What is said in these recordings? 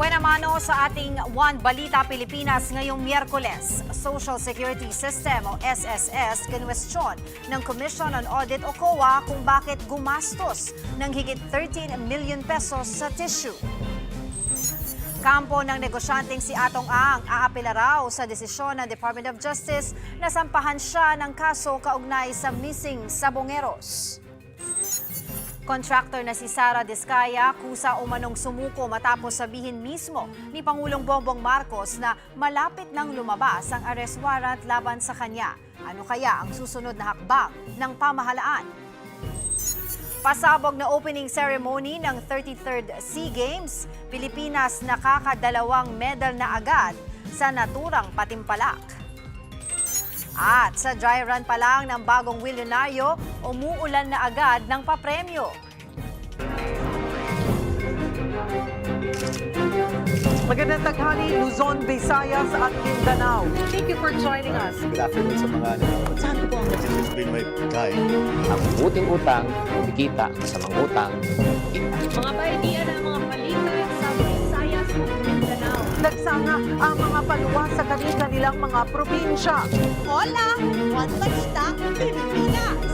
Buena mano sa ating One Balita Pilipinas ngayong Miyerkules. Social Security System o SSS kinwestiyon ng Commission on Audit o COA kung bakit gumastos ng higit 13 million pesos sa tissue. Kampo ng negosyanteng si Atong Ang aapela raw sa desisyon ng Department of Justice na sampahan siya ng kaso kaugnay sa missing sabongeros. Contractor na si Sara Diskaya kusa umanong sumuko matapos sabihin mismo ni Pangulong Bongbong Marcos na malapit nang lumabas ang arrest warrant laban sa kanya. Ano kaya ang susunod na hakbang ng pamahalaan? Pasabog na opening ceremony ng 33rd SEA Games, Pilipinas nakakadalawang medal na agad sa naturang patimpalak. At sa dry run pa lang ng bagong Willonaryo, umuulan na agad ng papremyo. Magandang tanghali, Luzon, Visayas at Mindanao. Thank you for joining us. Good afternoon sa mga nanonood. Saan po ang This has been my guide. Ang buting utang, kumikita, masamang utang, kita. Mga bayan ng mga palitan sa Visayas at Mindanao. nagsanga ang mga paluwa sa kanilang mga probinsya. Hola! One Balita, Pilipinas!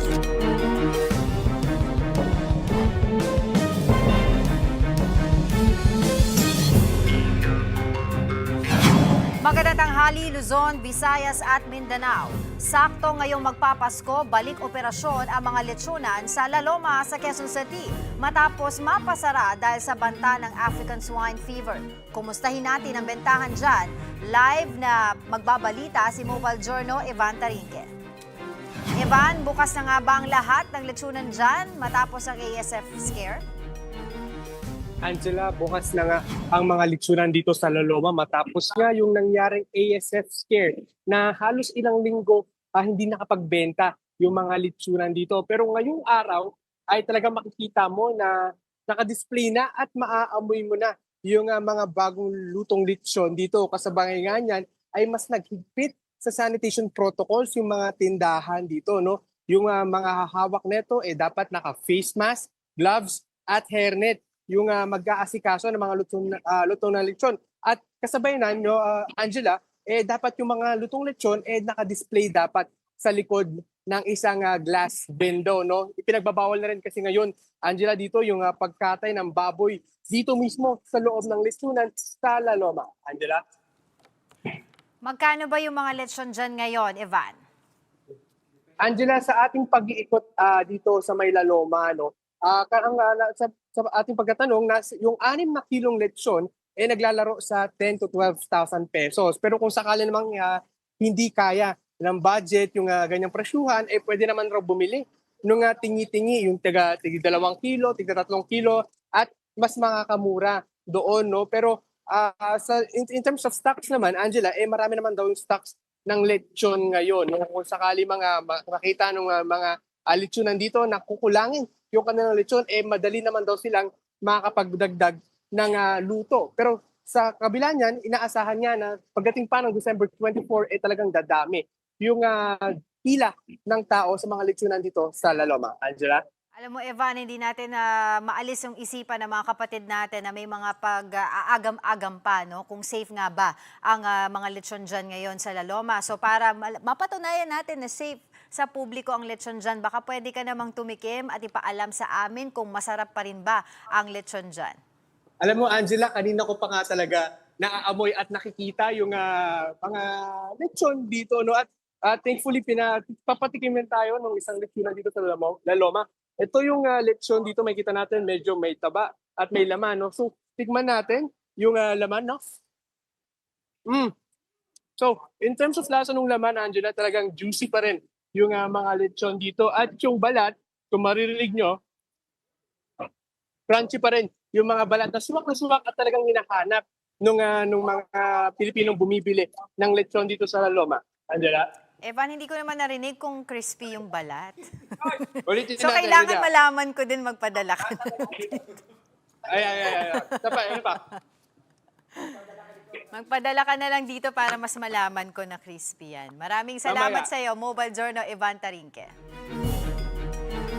Magandang tanghali, Luzon, Visayas at Mindanao. Sakto ngayong magpapasko, balik operasyon ang mga lechonan sa La Loma sa Quezon City matapos mapasara dahil sa banta ng African Swine Fever. Kumustahin natin ang bentahan dyan. Live na magbabalita si Mobile Journal Evan Tarinque. Evan, bukas na nga ba ang lahat ng lechonan dyan matapos ang ASF scare? Angela, bukas na nga ang mga litsunan dito sa La Loma matapos nga yung nangyaring ASF scare na halos ilang linggo hindi nakapagbenta yung mga litsunan dito. Pero ngayong araw ay talaga makikita mo na nakadisplay na at maaamoy mo na yung mga bagong lutong litson dito. Kasabay nga niyan ay mas naghigpit sa sanitation protocols yung mga tindahan dito. No? Yung mga hahawak neto dapat naka-face mask, gloves at hairnet yung mag-aasikaso ng mga lutong na lechon. At kasabay na, no, Angela, dapat yung mga lutong lechon naka-display dapat sa likod ng isang glass window. No? Ipinagbabawal na rin kasi ngayon, Angela, dito yung pagkatay ng baboy dito mismo sa loob ng lechonan sa La Loma. Angela? Magkano ba yung mga lechon dyan ngayon, Evan? Angela, sa ating pag-iikot dito sa may La Loma, no, sa ating pagkatanong, yung 6 na kilong lechon naglalaro sa 10 to 12,000 pesos. Pero kung sakali namang hindi kaya ng budget yung ganyang presyuhan, pwede naman raw bumili nung tingi-tingi, yung tiga 2 kilo, tiga 3 kilo, at mas makakamura doon. No? Pero in terms of stocks naman, Angela, marami naman daw yung stocks ng lechon ngayon. No? Kung sakali makita ng mga lechonan dito na kukulangin yung kanilang lechon, madali naman daw silang makakapagdagdag ng luto. Pero sa kabila niyan, inaasahan niya na pagdating pa ng December 24, talagang dadami yung pila ng tao sa mga lechonan dito sa La Loma. Angela? Alam mo, Evan, hindi natin maalis yung isipan ng mga kapatid natin na may mga pag-aagam-agam pa, no? Kung safe nga ba ang mga lechon dyan ngayon sa La Loma. So para mapatunayan natin na safe sa publiko ang lechon dyan, baka pwede ka namang tumikim at ipaalam sa amin kung masarap pa rin ba ang lechon dyan. Alam mo, Angela, kanina ko pa nga talaga naaamoy at nakikita yung mga lechon dito. No? At thankfully, papatikimin tayo ng isang lechonan dito sa La Loma. Ito yung lechon dito, may kita natin, medyo may taba at may laman. No? So, tigman natin yung laman. No? So, in terms of lasa ng laman, Angela, talagang juicy pa rin yung mga lechon dito. At yung balat, kung maririnig nyo, crunchy pa rin yung mga balat na suwak at talagang hinahanap nung mga Pilipinong bumibili ng lechon dito sa La Loma. Angela? Evan, hindi ko naman narinig kung crispy yung balat. Ulitin So natin, kailangan Lydia. malaman ko din magpadala ka na. Ay. Ano pa? Magpadala ka na lang dito para mas malaman ko na crispy yan. Maraming salamat Mamaya. sa iyo, Mobile Journal Evan Tarinque.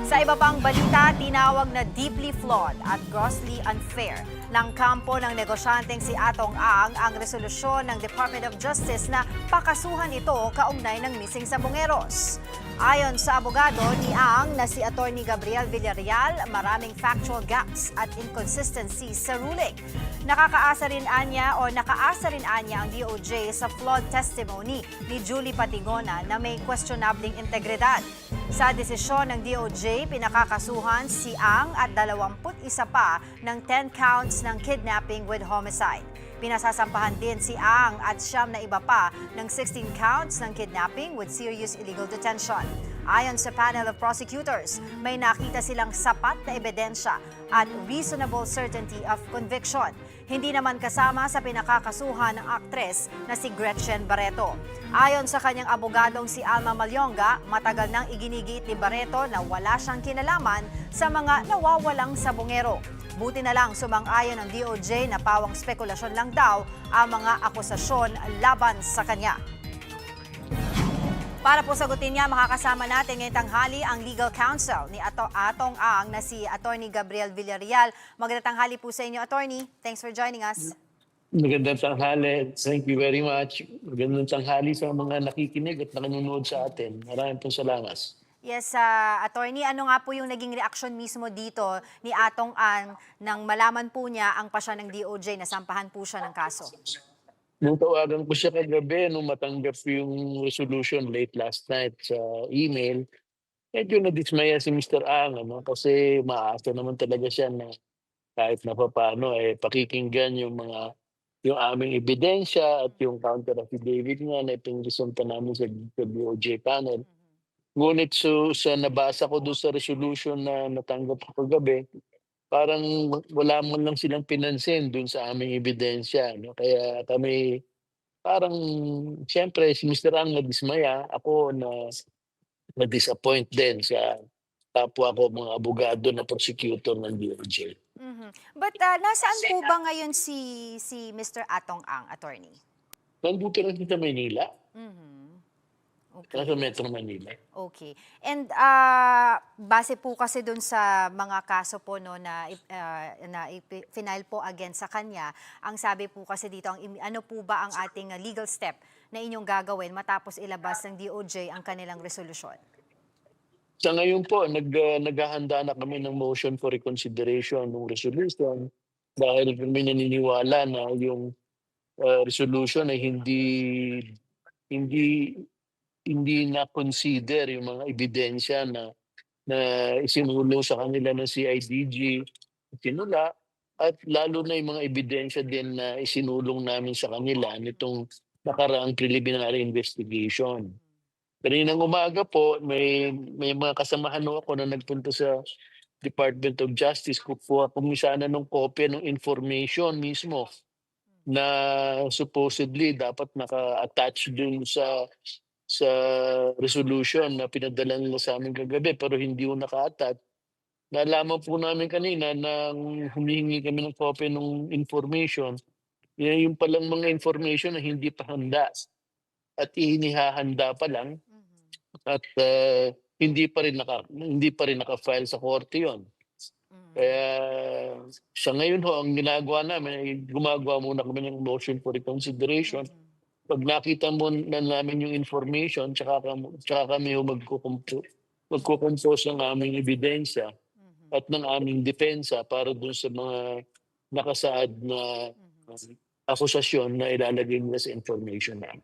Sa iba pang balita, tinawag na deeply flawed at grossly unfair ng kampo ng negosyanteng si Atong ang resolusyon ng Department of Justice na pakasuhan ito kaugnay ng missing sabongeros. Ayon sa abogado ni Ang na si Attorney Gabriel Villarreal, maraming factual gaps at inconsistencies sa ruling. Nakaasa rin anya ang DOJ sa flawed testimony ni Julie Patigona na may questionabling integridad. Sa desisyon ng DOJ, pinakakasuhan si Ang at 21 pa ng 10 counts ng kidnapping with homicide. Pinasasampahan din si Ang at 9 na iba pa ng 16 counts ng kidnapping with serious illegal detention. Ayon sa panel of prosecutors, may nakita silang sapat na ebidensya at reasonable certainty of conviction. Hindi naman kasama sa pinakakasuhan ng aktres na si Gretchen Barreto. Ayon sa kanyang abogadong si Alma Malyonga, matagal nang iginigiit ni Barreto na wala siyang kinalaman sa mga nawawalang sabongero. Buti na lang sumang-ayon ng DOJ na pawang spekulasyon lang daw ang mga akusasyon laban sa kanya. Para po sagutin niya, makakasama natin ngayong tanghali ang legal counsel ni Atong Ang na si Attorney Gabriel Villarreal. Magandang tanghali po sa inyo, Attorney. Thanks for joining us. Magandang tanghali. Thank you very much. Magandang tanghali sa mga nakikinig at nanonood sa atin. Maraming pong salamat. Yes, Attorney, ano nga po yung naging reaksyon mismo dito ni Atong Ang nang malaman po niya ang pasya ng DOJ na sampahan po siya ng kaso? Nung tawagan ko siya kagabi, nung matanggap yung resolution late last night sa email, medyo nadismaya si Mr. Ang, kasi maasa naman talaga siya na kahit na paano pakikinggan yung aming ebidensya at yung counter affidavit nga na ipinresunta namin sa DOJ panel. Ngunit sa nabasa ko doon sa resolution na natanggap ko kagabi, parang wala man lang silang pinansin doon sa aming ebidensya. No? Kaya kami parang, siyempre, si Mr. Ang nadismaya, ako na-disappoint din sa kapwa ko mga abogado na prosecutor ng DOJ. But nasaan po ba ngayon si Mr. Atong Ang, Attorney? Nandito lang sa Manila. Okay. Nasa Metro Manila. Okay. And base po kasi dun sa mga kaso po no na final po against sa kanya, ang sabi po kasi dito ano po ba ang ating legal step na inyong gagawin matapos ilabas ng DOJ ang kanilang resolusyon? Sa ngayon po, naghahanda na kami ng motion for reconsideration ng resolution dahil kami naniniwala na yung resolution ay hindi na-consider yung mga ebidensya na isinulong sa kanila ng CIDG, sinula, at lalo na yung mga ebidensya din na isinulong namin sa kanila nitong nakaraang preliminary investigation. Kaninang umaga po, may mga kasamahan ako na nagpunta sa Department of Justice. Kukuha kami sana ng kopya ng information mismo na supposedly dapat naka-attach dun sa resolution na pinadala nila sa amin kagabi pero hindi ko naka-attach. Nalaman po namin kanina na humihingi kami ng kopya ng information. Yung palang mga information na hindi pa handa at inihahanda pa lang at hindi pa rin naka-file sa korte yon. Kaya sa ngayon ang ginagawa namin, gumagawa muna kami ng motion for reconsideration. Pag nakita mo na namin yung information, tsaka kami magkukompose ng aming ebidensya at ng aming depensa para dun sa mga nakasaad na akusasyon na ilalagay nila sa information namin.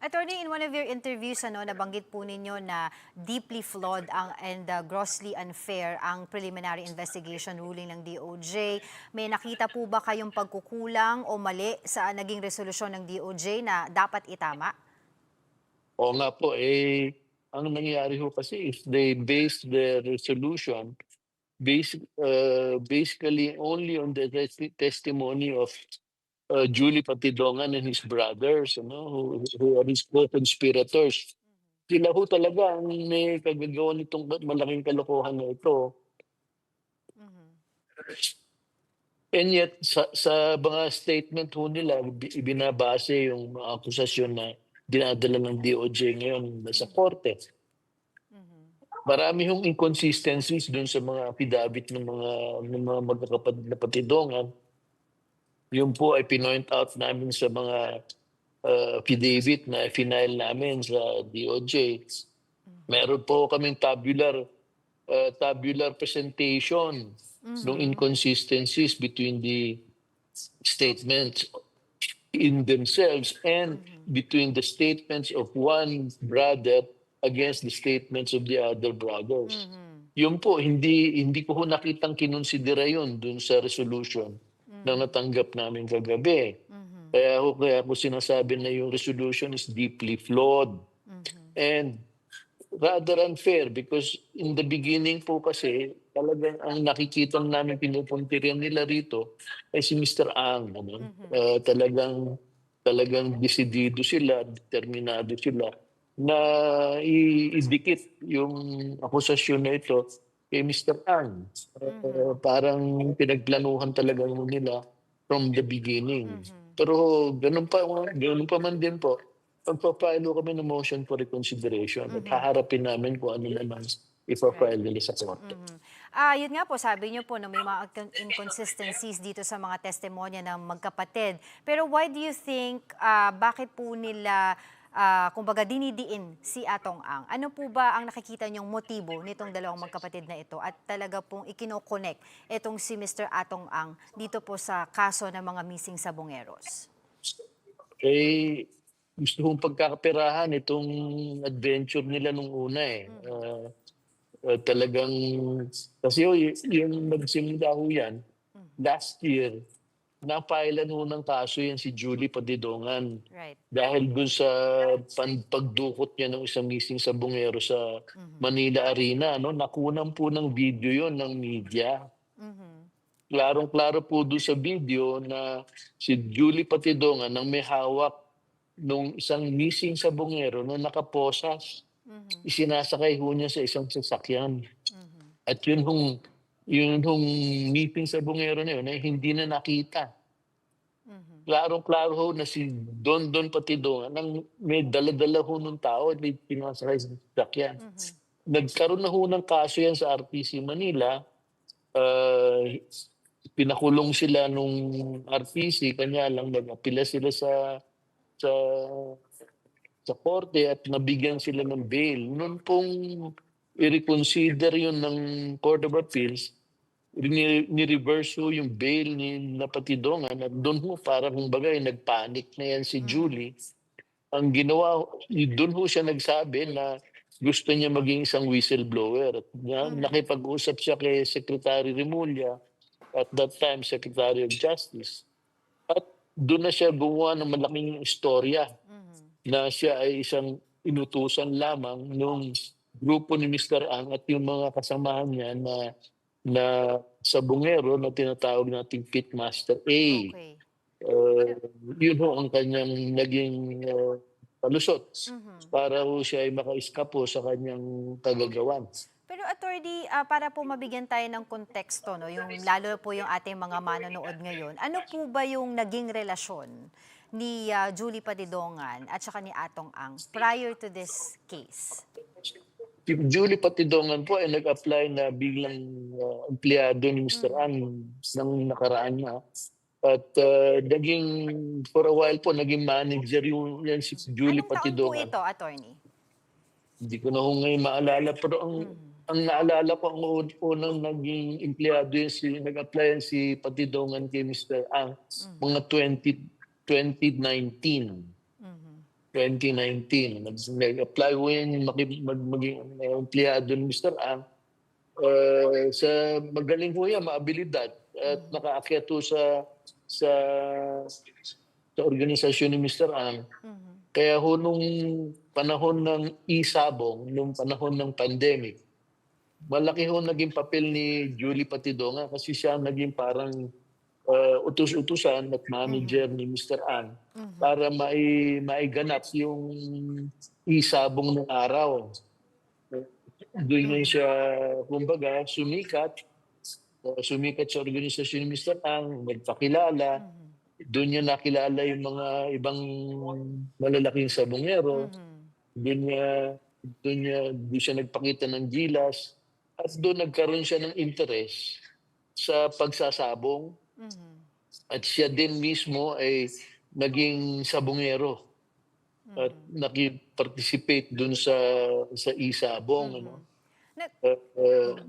Attorney, in one of your interviews, nabanggit po ninyo na deeply flawed and grossly unfair ang preliminary investigation ruling ng DOJ. May nakita po ba kayong pagkukulang o mali sa naging resolusyon ng DOJ na dapat itama? Oo nga po, ang nangyayari ho kasi if they base their resolution basically only on the testimony of Julie Patidongan and his brothers, who are his co-conspirators. Sila ho talaga ang may kagagawa nitong malaking kalokohan na ito. And yet, sa mga statement ho nila, ibinabase yung mga akusasyon na dinadala ng DOJ ngayon sa korte. marami yung inconsistencies dun sa mga affidavit ng mga magkakapatidongan. Yun po ay pinoint out namin sa mga affidavit na final namin sa DOJ. Meron po kaming tabular presentation ng inconsistencies between the statements in themselves and between the statements of one brother against the statements of the other brothers. Yun po, hindi ko nakitang kinonsidera yun dun sa resolution na natanggap namin kagabi. Kaya ako sinasabi na yung resolution is deeply flawed and rather unfair because in the beginning po kasi talagang ang nakikita namin pinupuntiryan nila rito ay si Mr. Ang. Talagang desidido sila, determinado sila na idikit yung akusasyon na ito kay Mr. Ang. Parang pinagplanuhan talaga nila from the beginning. Pero ganun pa man din po, pagpapile kami ng motion for reconsideration at haharapin namin kung ano naman ipapile nila sa korte. Yun nga po, sabi niyo po na may mga inconsistencies dito sa mga testimonya ng magkapatid. Pero why do you think, bakit po nila, kumbaga, dinidiin si Atong Ang? Ano po ba ang nakikita niyong motibo nitong dalawang magkapatid na ito at talaga pong ikinokonek itong si Mr. Atong Ang dito po sa kaso ng mga missing sabongeros? Gusto kong pagkakaperahan itong adventure nila nung una eh. Talagang, kasi yung nagsimula ho yan, last year, napailan ho ng kaso yan si Julie Patidongan. Right. Dahil dun sa pagdukot niya ng isang missing sabongero sa Manila Arena, nakunan po ng video yon ng media. Klarong-klaro po doon sa video na si Julie Patidongan nang may hawak nung isang missing sabongero na nakaposas, isinasakay ho niya sa isang sasakyan. At yun hong missing sabongero na yun ay hindi na nakita. Klarong-klaro ho na si Don Patidongan nang may dala-dala ho ng tao at may pinasakay sa sasakyan. Nagkaroon na ho ng kaso yan sa RTC Manila. Pinakulong sila nung RTC, kanya lang nag-apila sila sa korte at nabigyan sila ng bail. Noon pong i-reconsider yun ng Court of Appeals, ni-reverse ho yung bail ni Patidongan at doon ho parang kumbaga nagpanic na yan si Julie. Ang ginawa, doon ho siya nagsabi na gusto niya maging isang whistleblower. At nakipag-usap siya kay Secretary Remulla, at that time Secretary of Justice. At doon na siya gumawa ng malaking istorya na siya ay isang inutusan lamang nung grupo ni Mr. Ang at yung mga kasamahan niya na sabongero na tinatawag nating Pitmaster A. Okay. Yun ho ang kanyang naging palusot para ho siya ay maka-escape po sa kanyang kagagawan. Pero attorney, para po mabigyan tayo ng konteksto, yung lalo po yung ating mga manonood ngayon, ano po ba yung naging relasyon ni Julie Patidongan at saka ni Atong Ang prior to this case? Si Julie Patidongan po ay nag-apply na biglang empleyado ni Mr. Ang nang nakaraan na. At for a while po, naging manager yan si Julie Anong taon po Patidongan. ito, attorney? Hindi ko na ho ngayon maalala, pero ang naalala ko, ang unang naging empleyado yan nag-apply yan si Patidongan kay Mr. Ang, mga 2019. 2019. Nag-apply ko yan maging empleyado ni Mr. Ang. Magaling ko yan, maabilidad. At nakaakyat po sa organisasyon ni Mr. Ang. Kaya ho nung panahon ng isabong, nung panahon ng pandemic, malaki ho naging papel ni Julie Patidongan kasi siya naging parang utus-utusan at manager ni Mr. Ang para maiganap yung isabong ng araw. Doon niya siya, kumbaga, sumikat sa organisasyon ni Mr. Ang, nagpakilala. Doon niya nakilala yung mga ibang malalaking sabongero. Doon niya Doon siya nagpakita ng gilas at doon nagkaroon siya ng interest sa pagsasabong Mhm. at siya din mismo ay naging sabongero at naki-participate doon sa isabong. Ano. Na-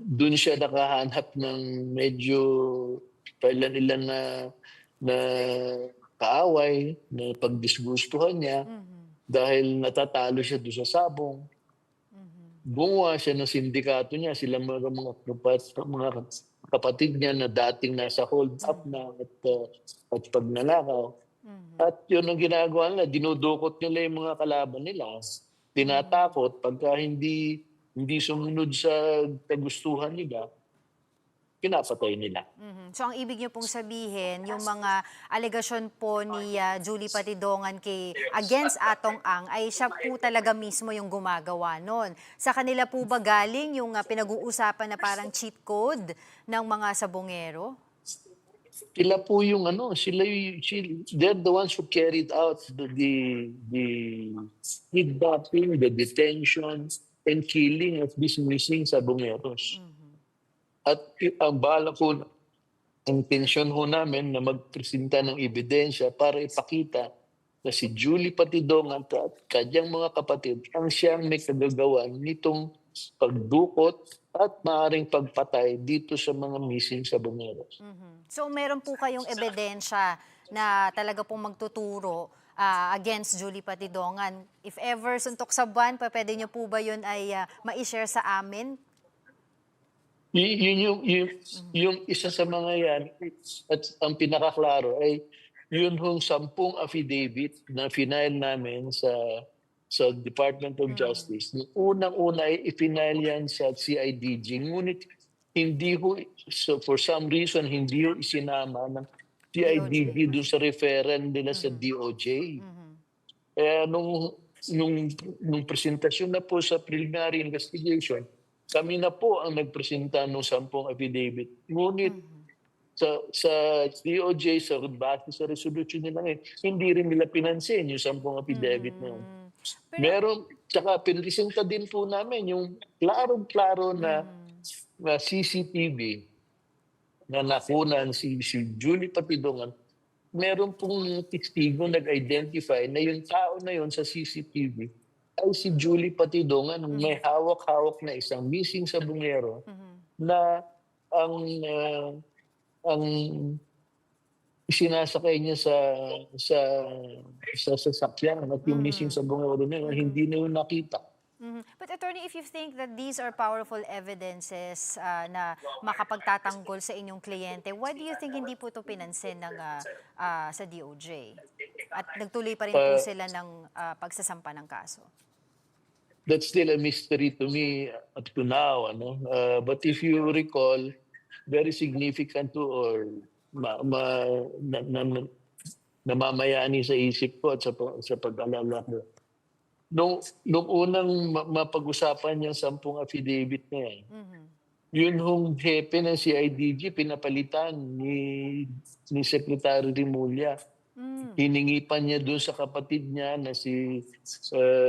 Doon siya nakahanap ng medyo kailan-ilan na kaaway, na pagdisgustuhan niya dahil natatalo siya doon sa sabong. Gumawa siya ng sindikato niya, sila mga kapatid niya na dating nasa hold up na at pagnanakaw. At yun ang ginagawa nila, dinudukot nila yung mga kalaban nila. Tinatakot pagka hindi sumunod sa kagustuhan nila, pinapatay nila. Mhm. So ang ibig niyo pong sabihin, yung mga alegasyon po ni Julie Patidongan against Atong Ang ay siya po talaga mismo yung gumagawa nun. Sa kanila po ba galing yung pinag-uusapan na parang cheat code ng mga sabongero? Sila po yung they're the ones who carried out the kidnapping, the detention, and killing of these missing sabongeros. At ang bala po, intensyon ho namin na magpresenta ng ebidensya para ipakita na si Julie Patidongan at kanyang mga kapatid ang siyang may kagagawan nitong pagdukot at maaaring pagpatay dito sa mga missing sabongeros. So meron po kayong ebidensya na talaga pong magtuturo against Julie Patidongan. If ever suntok sa buwan, pwede niyo po ba yun ay ma-share sa amin? Yung isa sa mga yan, at ang pinakaklaro ay yun hong 10 affidavit na final namin sa Department of Justice. Unang-una ay i-final yan sa CIDG. Ngunit hindi ho, so for some reason, hindi ho isinama ng CIDG doon sa referral nila sa DOJ. Kaya nung presentasyon na po sa preliminary investigation, kami na po ang nagpresenta ng 10 affidavit. Ngunit sa DOJ, sa base sa resolution nila ngayon, hindi rin nila pinansin yung 10 affidavit na yun. Meron, tsaka pinresenta din po namin yung klarong-klaro na CCTV na nakunan si Julie Patidongan. Meron pong testigo nag-identify na yung tao na yun sa CCTV ay si Julie Patidongan, may hawak-hawak na isang missing sabongero na ang isinasakay niya sa sasakyan at yung missing sabongero na yun, hindi na yun nakita. But Attorney, if you think that these are powerful evidences na makapagtatanggol sa inyong kliyente, why do you think hindi po ito pinansin sa DOJ? At nagtuloy pa rin po sila ng pagsasampa ng kaso? That's still a mystery to me up to now. But if you recall, very significant to or namamayani sa isip ko at sa pag-alala ko. Nung unang mapag-usapan yung 10 affidavit na yan, yun hong hepe ng CIDG, pinapalitan ni Secretary Rimulya. Hiningi pa niya doon sa kapatid niya na si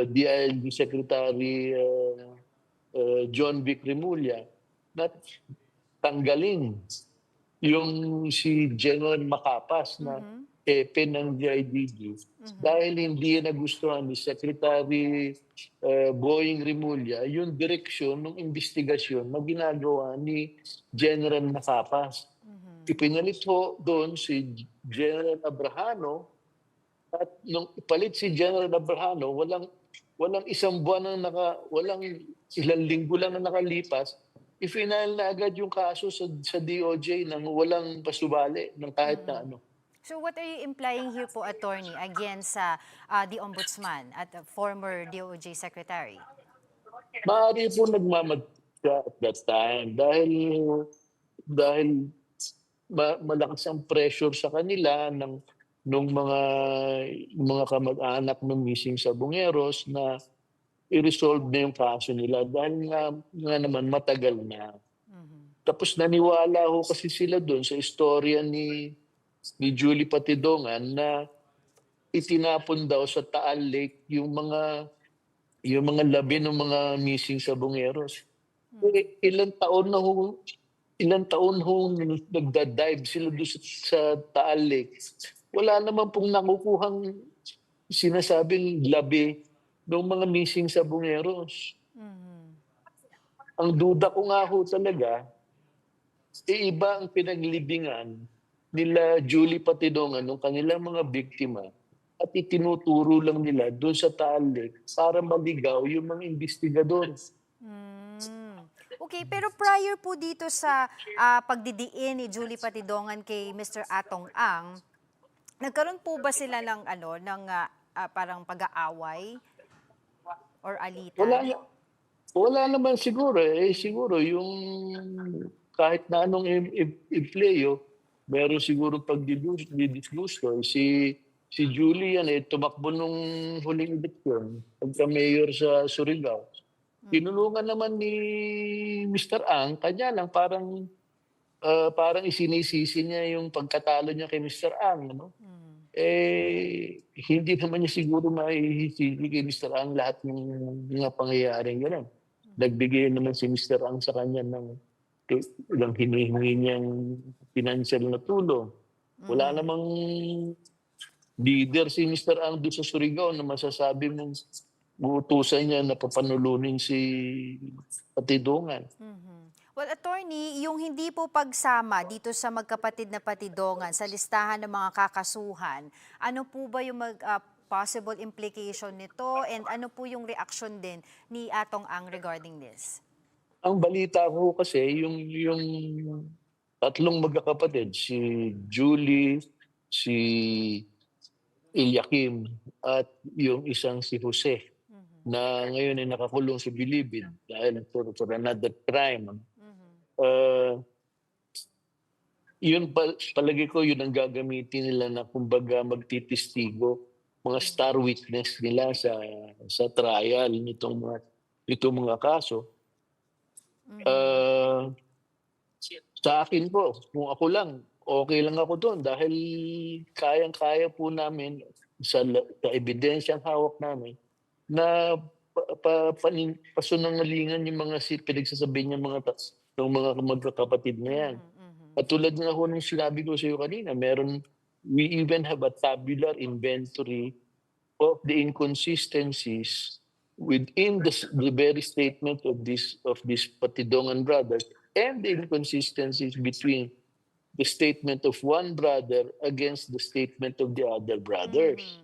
DILG Secretary John Vic Rimulya na tanggalin yung si General Macapas na hepe ng DILG dahil hindi nagustuhan ni Secretary Boying Rimulya yung direksyon ng investigasyon na ginagawa ni General Macapas. Ipinalit ho doon si General Abrahano at nung ipalit si General Abrahano, walang isang buwan walang ilang linggo lang na nakalipas, i-final na agad yung kaso sa DOJ nang walang pasubali ng kahit na ano. So what are you implying here po, Attorney, against the Ombudsman at the former DOJ Secretary? Maaari po nagmamadya at that time dahil malakas ang pressure sa kanila nung mga kamag-anak ng missing sabongeros na i-resolve na yung kaso nila dahil nga naman matagal na. Tapos naniwala ho kasi sila doon sa istorya ni Julie Patidongan na itinapon daw sa Taal Lake yung mga yung mga labi ng mga missing sabongeros. Ilang taon ho nagda-dive sila doon sa Taal Lake. Wala naman pong nakukuhang sinasabing labi ng mga missing sabongeros. Ang duda ko nga ho talaga, iba ang pinaglibingan nila Julie Patidongan ng kanilang mga biktima at itinuturo lang nila doon sa Taal Lake para maligaw yung mga investigador. Okay, pero prior po dito sa pagdidiin ni Julie Patidongan kay Mr. Atong Ang, nagkaroon po ba sila ng parang pag-aaway or alitan? Wala naman siguro. Siguro yung kahit na anong i-playo, meron siguro pagdidisgusto. Si Julie yan tumakbo nung huling eleksyon pagka-mayor sa Surigao. Tinulungan naman ni Mr. Ang, kanya lang parang isinisisi niya yung pagkatalo niya kay Mr. Ang. Ano? Hindi naman niya siguro maihisisi kay Mr. Ang lahat ng mga pangyayaring gano'n. Nagbigay naman si Mr. Ang sa kanya ng ilang hinihingi niyang financial na tulong. Wala namang leader si Mr. Ang doon sa Surigao na masasabi mong uutusan niya na papanulunin si Patidongan. Well, attorney, yung hindi po pagsama dito sa magkapatid na Patidongan sa listahan ng mga kakasuhan, ano po ba yung possible implication nito and ano po yung reaction din ni Atong Ang regarding this? Ang balita ko kasi yung tatlong magkakapatid, si Julie, si Eliakim at yung isang si Jose na ngayon ay nakakulong sa Bilibid dahil for another crime. Yun palagi ko yun ang gagamitin nila na kumbaga magtitistigo, mga star witness nila sa trial nitong mga kaso. Sa akin po, kung ako lang, okay lang ako doon dahil kayang-kaya po namin sa ebidensyang hawak namin na pasunangalingan yung mga pinagsasabi niya ng mga magkakapatid na yan. At tulad nga ho ng sinabi ko sa iyo kanina, we even have a tabular inventory of the inconsistencies within the very statement of these Patidongan brothers and the inconsistencies between the statement of one brother against the statement of the other brothers.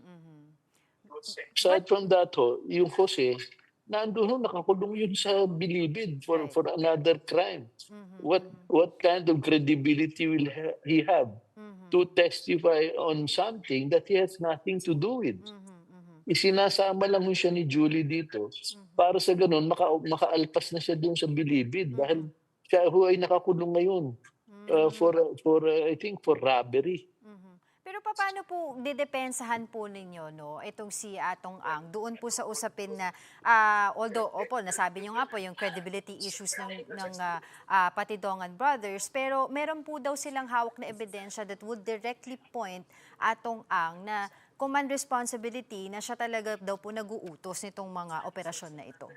Aside from that, yung Jose, nandun nakakulong yun sa Bilibid for another crime. What kind of credibility will he have to testify on something that he has nothing to do with? Isinasama lang siya ni Julie dito para sa ganun makaalpas na siya doon sa Bilibid dahil siya ay nakakulong ngayon I think for robbery. Pero paano po didepensahan po ninyo itong si Atong Ang doon po sa usapin na although nasabi niyo nga po yung credibility issues ng Patidongan brothers, pero meron po daw silang hawak na ebidensya that would directly point Atong Ang na command responsibility na siya talaga daw po nag-uutos nitong mga operasyon na ito.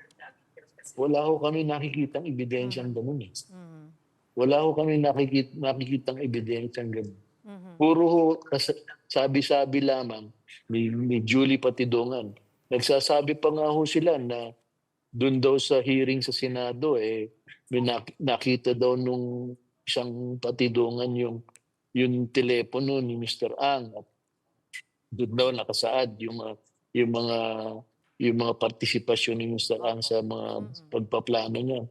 Wala ho kami nakikitang ebidensyang ganun. Wala ho kami nakikitang ebidensyang ganun. Puro ho, sabi-sabi lamang ni Julie Patidongan. Nagsasabi pa nga ho sila na doon daw sa hearing sa Senado, may nakita daw nung isang Patidongan yung telepono ni Mr. Ang. At doon daw nakasaad yung mga partisipasyon ni Mr. Ang sa mga pagpaplano niya.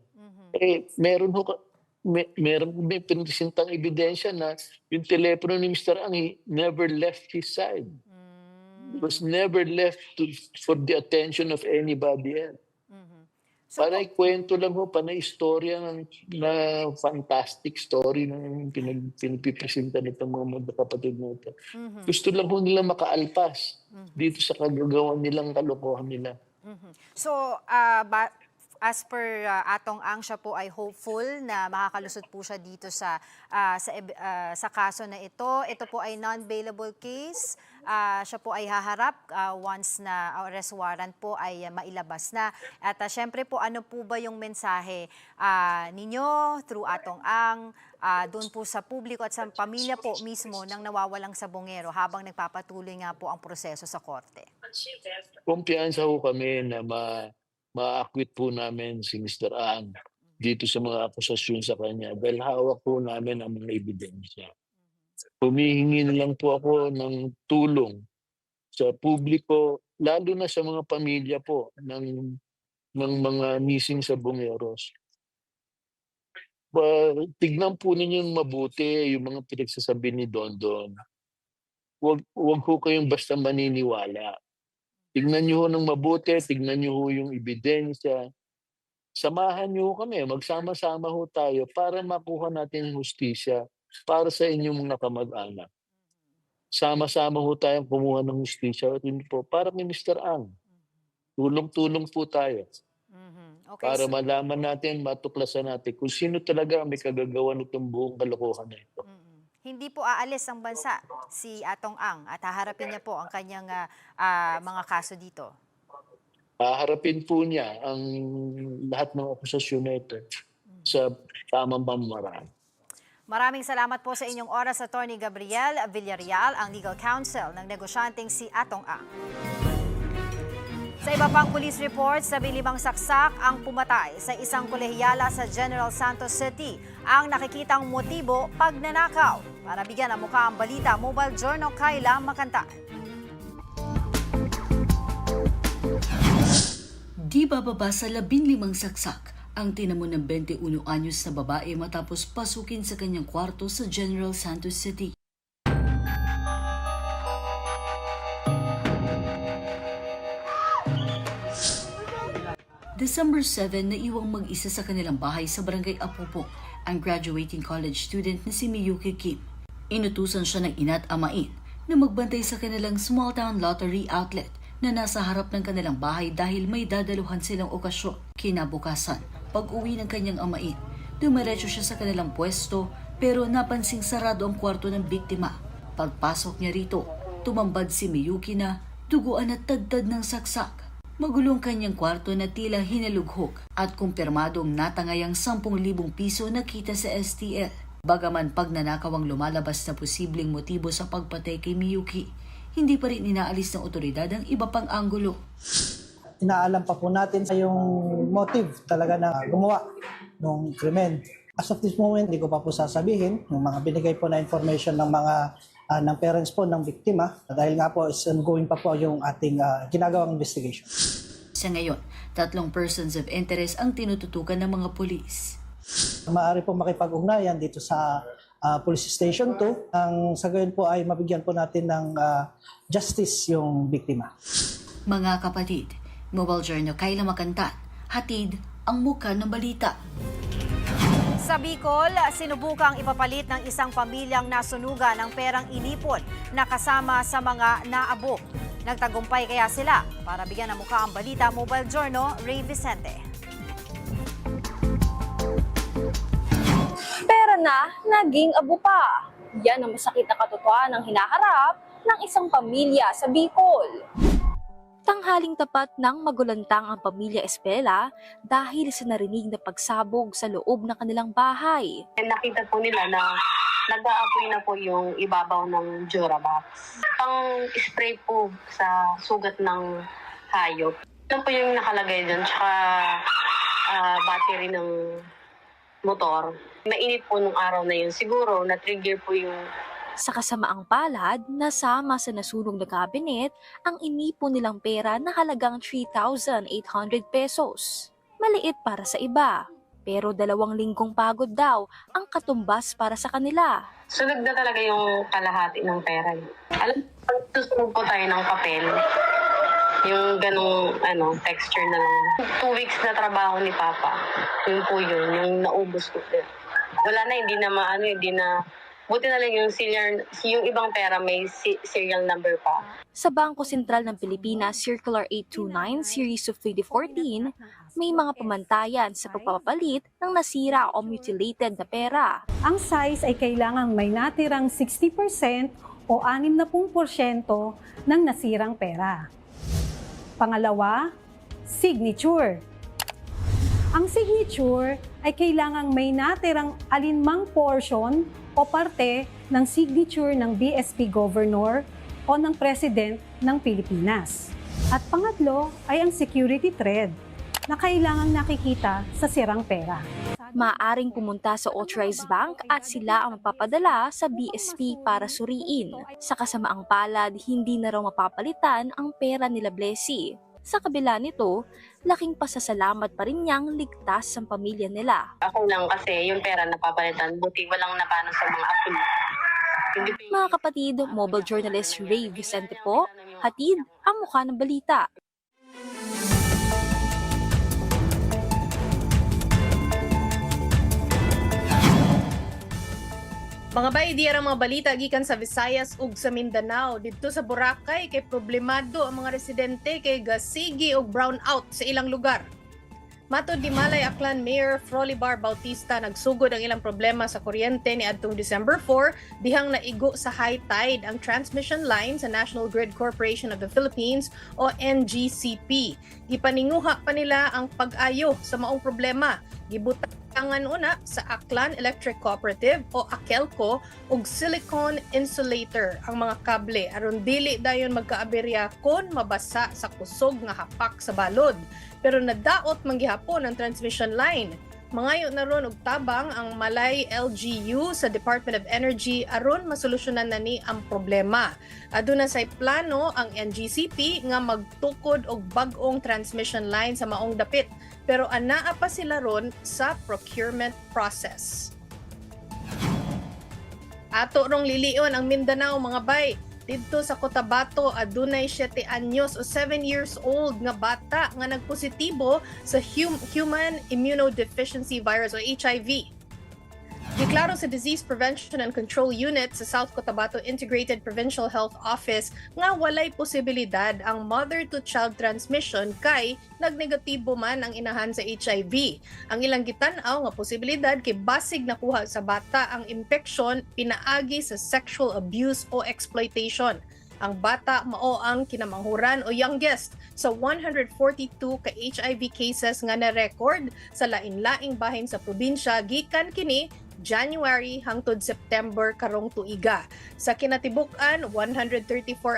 May pinresentang ebidensya na yung telepono ni Mr. Ang never left his side. It was never left for the attention of anybody else. Panay kwento lang ho, panay istorya na fantastic story ng pinipresenta nitong mga magkakapatid nito. Gusto lang ho nila makaalpas dito sa kagagawan nilang kalokohan nila. So, as per Atong Ang, siya po ay hopeful na makakalusot po siya dito sa kaso na ito. Ito po ay non-bailable case. Siya po ay haharap once na arrest warrant po ay mailabas na. At syempre po, ano po ba yung mensahe ninyo through Atong Ang doon po sa publiko at sa pamilya po mismo ng nawawalang sabongero habang nagpapatuloy nga po ang proseso sa korte? Kumpiyansa ho kami na ma-acquit po namin si Mr. Ang dito sa mga akusasyon sa kanya dahil hawak po namin ang mga ebidensya. Humihingi na lang po ako ng tulong sa publiko, lalo na sa mga pamilya po ng mga missing sabongeros. Tignan po ninyong mabuti yung mga pinagsasabi ni Dondon. Huwag ho kayong basta maniniwala. Tignan niyo ho ng mabuti, tignan niyo ho yung ebidensya. Samahan niyo ho kami, magsama-sama ho tayo para makuha natin yung hustisya para sa inyong mga kamag-anak. Sama-sama ho tayong kumuha ng hustisya at yun po, para kay Mr. Ang. Tulong-tulong po tayo. Okay, Para malaman natin, matuklasan natin kung sino talaga ang may kagagawa nitong buong kalokohan na ito. hindi po aalis ang bansa si Atong Ang at haharapin niya po ang kanyang mga kaso dito. Haharapin po niya ang lahat ng akusasyon na ito sa tamang pamamaraan. Maraming salamat po sa inyong oras, Attorney Gabriel Villarreal, ang legal counsel ng negosyanteng si Atong Ang. Sa iba pang police reports, 15 saksak ang pumatay sa isang kolehiyala sa General Santos City. Ang nakikitang motibo, pagnanakaw. Para bigyan ang mukha ang balita, Mobile Journal Kayla Makantan. Di bababa sa 15 saksak ang tinamo ng 21 anyos na babae matapos pasukin sa kanyang kwarto sa General Santos City. December 7, naiwang mag-isa sa kanilang bahay sa Barangay Apopo ang graduating college student na si Miyuki Kim. Inutusan siya ng ina't amain na magbantay sa kanilang small town lottery outlet na nasa harap ng kanilang bahay dahil may dadaluhan silang okasyon. Kinabukasan, pag-uwi ng kanyang amain, dumiretso siya sa kanilang pwesto pero napansing sarado ang kwarto ng biktima. Pagpasok niya rito, tumambad si Miyuki na duguan at tadtad ng saksak. Magulong kanyang kwarto na tila hinalughok at kumpirmadong natangay ang 10,000 piso na kita sa STL. Bagaman pagnanakaw ang lumalabas na posibleng motibo sa pagpatay kay Miyuki, hindi pa rin inaalis ng otoridad ang iba pang anggulo. Inaalam pa po natin sa yung motive talaga na gumawa ng krimen. As of this moment, hindi ko pa po sasabihin yung mga binigay po na information ng mga ng parents po ng biktima dahil nga po is ongoing pa po yung ating ginagawang investigation. Sa ngayon, 3 persons of interest ang tinututukan ng mga pulis. Maaari po makipag-ugnayan dito sa Police Station 2. Ang sa gayon po ay mabigyan po natin ng justice yung biktima. Mga kapatid, Mobile Journal Kayla Makantan, hatid ang muka ng balita. Sa Bicol, sinubukang ipapalit ng isang pamilyang nasunugan ng perang inipon na kasama sa mga naabok. Nagtagumpay kaya sila? Para bigyan ng mukha ang balita, Mobile Journal, Ray Vicente. Pera na, naging abo pa. Yan ang masakit na katotohanan ng hinaharap ng isang pamilya sa Bicol. Tanghaling tapat ng magulantang ang pamilya Espela dahil sa narinig na pagsabog sa loob ng kanilang bahay. Nakita po nila na nag-aapoy na po yung ibabaw ng Durabox. Pang-spray po sa sugat ng hayop. Ito po yung nakalagay dyan, tsaka battery ng motor. Mainit po nung araw na yun. Siguro na-trigger po yung... Sa kasamaang palad, nasama sa nasunog na kabinet ang inipon nilang pera na halagang 3,800 pesos. Maliit para sa iba, pero 2 linggong pagod daw ang katumbas para sa kanila. Sunog na talaga yung kalahati ng pera. Alam mo, susunog po tayo ng papel. Yung ganong texture na lang. 2 weeks na trabaho ni Papa. Yun po yun, yung naubos ko. Wala na, hindi na buti na lang yung ibang pera may serial number pa. Sa Bangko Sentral ng Pilipinas Circular 829 Series of 2014, may mga pamantayan sa pagpapalit ng nasira o mutilated na pera. Ang size ay kailangang may natirang 60% o 60% ng nasirang pera. Pangalawa, signature. Ang signature ay kailangang may natirang alinmang portion o parte ng signature ng BSP Governor o ng President ng Pilipinas. At pangatlo ay ang security thread na kailangang nakikita sa sirang pera. Maaaring pumunta sa authorized bank at sila ang mapapadala sa BSP para suriin. Sa kasamaang palad, hindi na raw mapapalitan ang pera nila Blessy. Sa kabila nito, laking pasasalamat pa rin niyang ligtas ang pamilya nila. Ako lang kasi yung pera napapalitan, buti walang napano sa mga apo. Mga kapatid, mobile journalist Ray Vicente po, hatid ang mukha ng balita. Mga bay, diya mga balita gikan sa Visayas ug sa Mindanao. Dito sa Boracay kay problemado ang mga residente kay gasigi og brownout sa ilang lugar. Matod di Malay Aklan Mayor Frolibar Bautista, nagsugod ang ilang problema sa kuryente ni adtong December 4 dihang naigo sa high tide ang transmission line sa National Grid Corporation of the Philippines o NGCP. Gipaninguha pa nila ang pag-ayo sa maong problema. Gibutangan una sa Aklan Electric Cooperative o AKELCO ug silicone insulator ang mga kable aron dili dayon magkaaberya kon mabasa sa kusog nga hapak sa balod. Pero nadaot man gihapon ang transmission line. Mangayo na ron og tabang ang Malay LGU sa Department of Energy aron masolusyonan na ni ang problema. Aduna say plano ang NGCP nga magtukod og bag-ong transmission line sa maong dapit. Pero anaa pa sila ron sa procurement process. Ato rong lilion ang Mindanao mga bay. Dito sa Cotabato, adunay 7 anyos o 7 years old nga bata nga nagpositibo sa Human Immunodeficiency Virus o HIV. Giklaro sa Disease Prevention and Control Unit sa South Cotabato Integrated Provincial Health Office nga walay posibilidad ang mother-to-child transmission kay nagnegatibo man ang inahan sa HIV. Ang ilang gitan-aw nga posibilidad kay basig nakuha sa bata ang infeksyon pinaagi sa sexual abuse o exploitation. Ang bata mao ang kinamanghuran o youngest sa 142 ka HIV cases nga na-record sa lain-laing bahin sa probinsya gikan kini January hangtod September karong tuiga. Sa kinatibuk-an, 134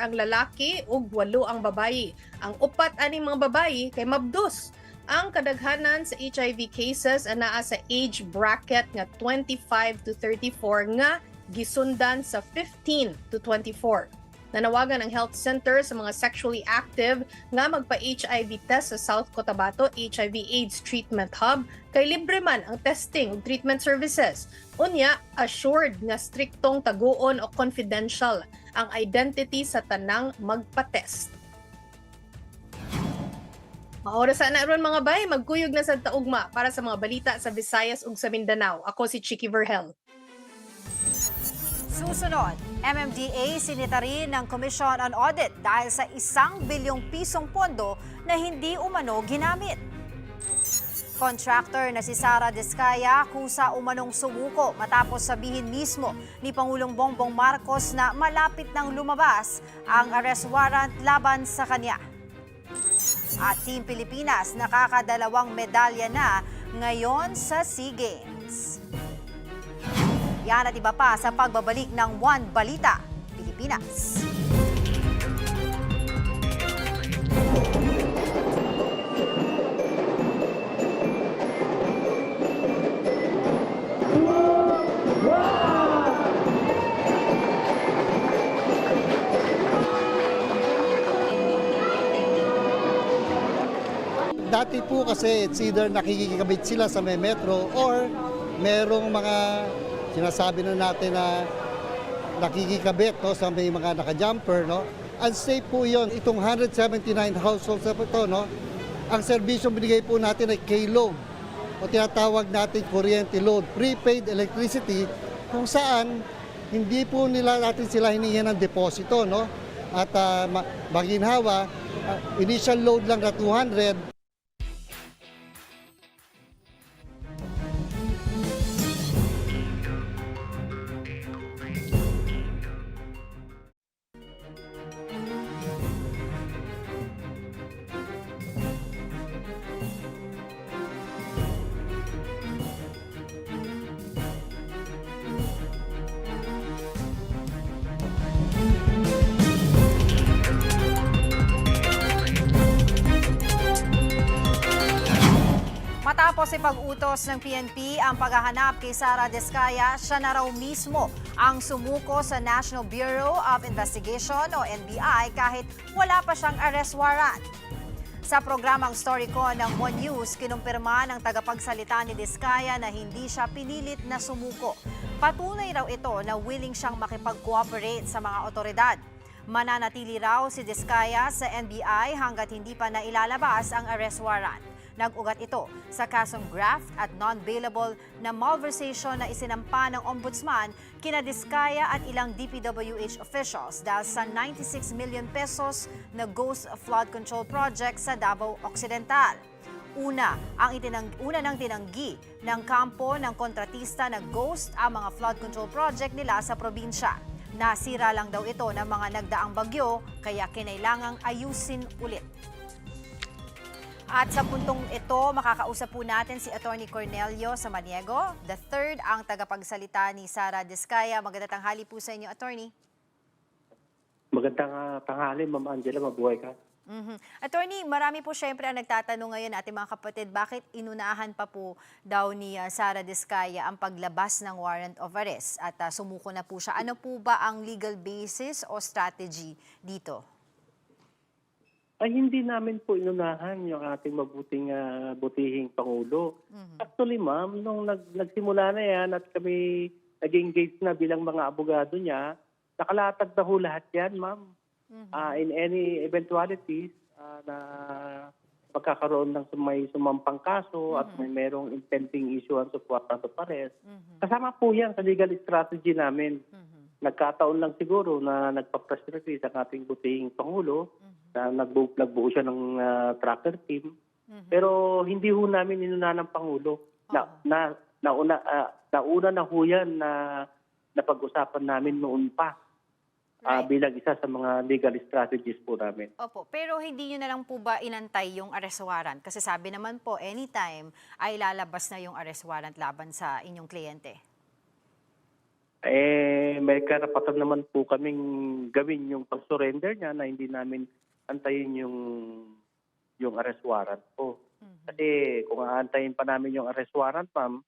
ang lalaki ug 8 ang babayi. Ang upat aning mga babayi kay mabdos. Ang kadaghanan sa HIV cases anaa sa age bracket nga 25 to 34 nga gisundan sa 15 to 24. Nanawagan ang health center sa mga sexually active nga magpa-HIV test sa South Cotabato HIV/AIDS Treatment Hub kay libre man ang testing ug treatment services. Unya, assured nga striktong taguon o confidential ang identity sa tanang magpa-test. Maoras na ron mga bay, magkuyog na sa taugma para sa mga balita sa Visayas ug sa Mindanao. Ako si Chicky Verhel. Susunod, MMDA sinita rin ng Commission on Audit dahil sa 1 bilyong pisong pondo na hindi umano ginamit. Contractor na si Sara Diskaya kusa umanong sumuko matapos sabihin mismo ni Pangulong Bongbong Marcos na malapit nang lumabas ang arrest warrant laban sa kanya. At Team Pilipinas nakakadalawang medalya na ngayon sa SEA Games. Yan at iba pa sa pagbabalik ng One Balita Pilipinas. Dati po kasi it's either nakikikabit sila sa may metro or merong mga sinasabi na natin na nakikikabit sa may mga naka-jumper. Unsafe po yun. Itong 179 households na po ito, ang serbisyong binigay po natin ay K-load o tinatawag natin kuryente load, prepaid electricity, kung saan hindi po natin sila hinihingi ng deposito. At maginhawa, initial load lang na 200. Matapos ipag-utos ng PNP ang paghahanap kay Sara Diskaya, siya na raw mismo ang sumuko sa National Bureau of Investigation o NBI kahit wala pa siyang arrest warrant. Sa programang Storycon ng One News, kinumpirma ng tagapagsalita ni Diskaya na hindi siya pinilit na sumuko. Patunay raw ito na willing siyang makipag-cooperate sa mga otoridad. Mananatili raw si Diskaya sa NBI hanggat hindi pa nailalabas ang arrest warrant. Nag-ugat ito sa kasong graft at non-bailable na malversation na isinampa ng Ombudsman kina Diskaya at ilang DPWH officials dahil sa 96 million pesos na ghost flood control project sa Davao Occidental. Una nang tinanggi ng kampo ng kontratista na ghost ang mga flood control project nila sa probinsya. Nasira lang daw ito ng mga nagdaang bagyo kaya kinailangang ayusin ulit. At sa puntong ito, makakausap po natin si Attorney Cornelio Samaniego, the third ang tagapagsalita ni Sara Diskaya. Magandang tanghali po sa inyo, Attorney. Magandang tanghali, Ma'am Angela. Mabuhay ka. Attorney, marami po syempre ang nagtatanong ngayon ating mga kapatid, bakit inunahan pa po daw ni Sara Diskaya ang paglabas ng warrant of arrest at sumuko na po siya. Ano po ba ang legal basis o strategy dito? Ay hindi namin po inunahan yung ating butihing Pangulo. Actually, ma'am, nung nagsimula na yan at kami nag-engage na bilang mga abogado niya, nakalatag na ho lahat yan, ma'am. In any eventualities na magkakaroon ng may sumampang kaso at may merong impending issuance of warrant of arrest, kasama po yan sa legal strategy namin. Nagkataon lang siguro na nagpa-press release ang ating butihing Pangulo na nagbuo siya ng tracker team. Pero hindi ho namin inuna ng Pangulo. Nauna na ho yan na napag-usapan namin noon pa bilang isa sa mga legal strategies po namin. Opo, pero hindi nyo na lang po ba inantay yung arrest warrant? Kasi sabi naman po, anytime ay lalabas na yung arrest warrant laban sa inyong kliyente. May karapatan naman po kaming gawin yung pag-surrender niya na hindi namin antayin yung arrest warrant po. Kasi kung aantayin pa namin yung arrest warrant, ma'am,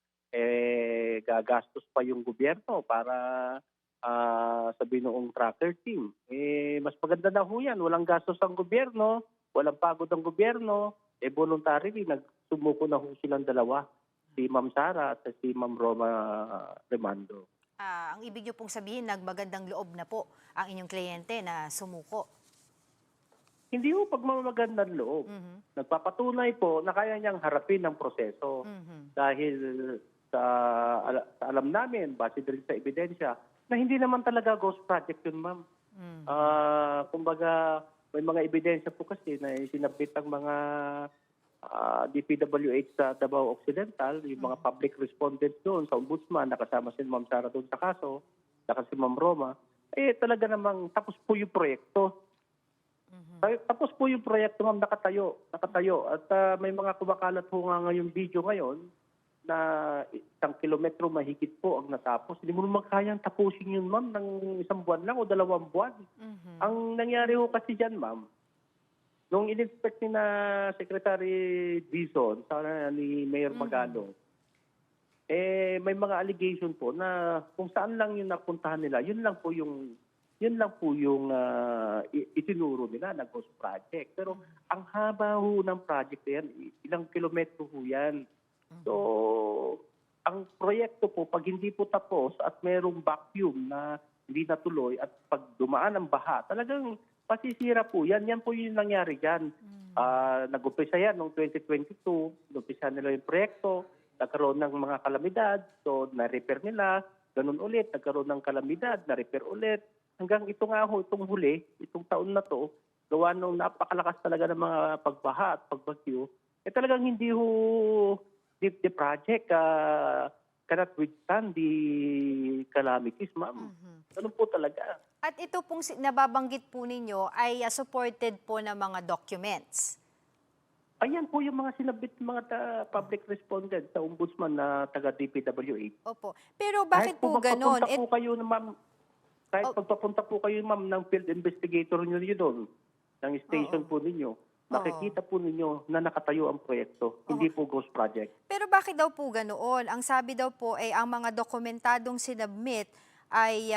gagastos pa yung gobyerno para sa binuong tracker team. Mas maganda na ho yan. Walang gastos ang gobyerno, walang pagod ang gobyerno, voluntarily nagsumuko na ho silang dalawa, si Ma'am Sara at si Ma'am Roma Remando. Ang ibig nyo pong sabihin, nagmagandang loob na po ang inyong kliyente na sumuko. Hindi po pagmamagandang loob. Nagpapatunay po na kaya niyang harapin ang proseso. Dahil sa alam namin, base din sa ebidensya, na hindi naman talaga ghost project yun, ma'am. Kumbaga, may mga ebidensya po kasi na sinabit ang mga DPWH sa Davao Occidental, yung mga public respondents doon sa Ombudsman, nakasama si Ma'am Sara doon sa kaso, saka si Ma'am Roma, talaga namang tapos po yung proyekto. Tapos po yung proyekto, ma'am, nakatayo. At may mga kumakalat ho nga ngayong video ngayon na 1 kilometro mahigit po ang natapos. Hindi mo naman kayang tapusin yun, ma'am, ng 1 buwan lang o 2 buwan. Ang nangyari ho kasi dyan, ma'am, nung in-inspect ni na Secretary Dizon, ni Mayor Magalong, may mga allegation po na kung saan lang yung napuntahan nila, yun lang po yung itinuro nila na ghost project. Pero ang haba ho ng project na yan, ilang kilometro ho yan. So, ang proyekto po, pag hindi po tapos at merong vacuum na hindi natuloy at pag dumaan ang baha, talagang pasisira po yan. Yan po yung nangyari dyan. Nag-umpisa yan noong 2022. Nag-umpisa nila yung proyekto. Nagkaroon ng mga kalamidad. So, na-repair nila. Ganun ulit. Nagkaroon ng kalamidad. Na-repair ulit. Hanggang ito nga ho, itong huli, itong taon na to, gawa nung napakalakas talaga ng mga pagbaha at pagbagyo, talagang hindi ho the project cannot withstand the calamities, ma'am. Ganun po talaga. At ito pong nababanggit po ninyo ay supported po ng mga documents. Ayan po yung mga sinabit ng mga public respondent sa Ombudsman na taga-DPWH. Opo. Pero bakit po ganon? Kahit pagpapunta po kayo, ma'am, ng field investigator nyo doon, ng station po ninyo, makikita po ninyo na nakatayo ang proyekto, hindi po ghost project. Pero bakit daw po ganoon? Ang sabi daw po ay ang mga dokumentadong sinubmit ay